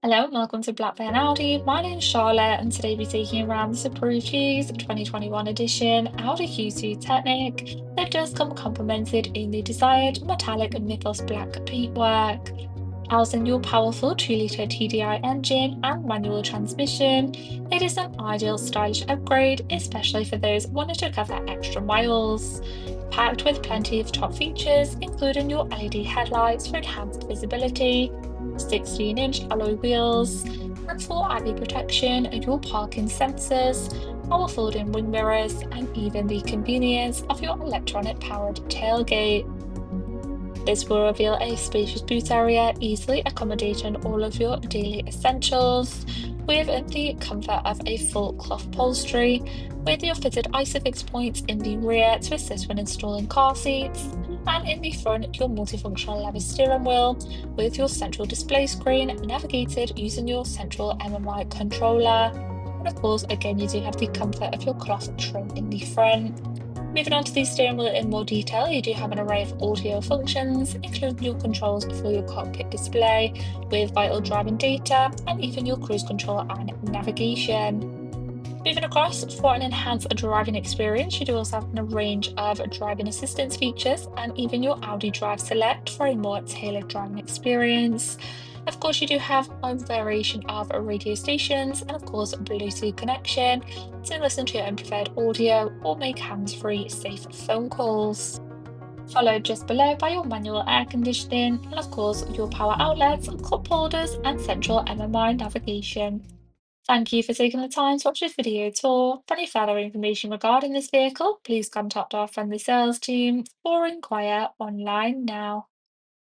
Hello and welcome to Blackburn Audi. My name's Charlotte and today we're taking around this approved used 2021 edition Audi Q2 Technik that does come complemented in the desired metallic Mythos black paintwork. Housing your powerful 2-litre TDI engine and manual transmission, it is an ideal stylish upgrade, especially for those wanting to cover extra miles. Packed with plenty of top features, including your LED headlights for enhanced visibility, 16-inch alloy wheels, and for added protection, your parking sensors, power folding wing mirrors, and even the convenience of your electronic powered tailgate. This will reveal a spacious boot area, easily accommodating all of your daily essentials, with the comfort of a full cloth upholstery, with your fitted ISOFIX points in the rear to assist when installing car seats, and in the front, your multifunctional leather steering wheel, with your central display screen navigated using your central MMI controller. And of course, again, you do have the comfort of your cloth trim in the front. Moving on to the steering wheel in more detail, you do have an array of audio functions, including your controls for your cockpit display with vital driving data and even your cruise control and navigation. Moving across for an enhanced driving experience, you do also have a range of driving assistance features and even your Audi Drive Select for a more tailored driving experience. Of course, you do have a variation of radio stations and, of course, Bluetooth connection to listen to your own preferred audio or make hands-free safe phone calls. Followed just below by your manual air conditioning and, of course, your power outlets, cup holders, and central MMI navigation. Thank you for taking the time to watch this video tour. For any further information regarding this vehicle, please contact our friendly sales team or inquire online now.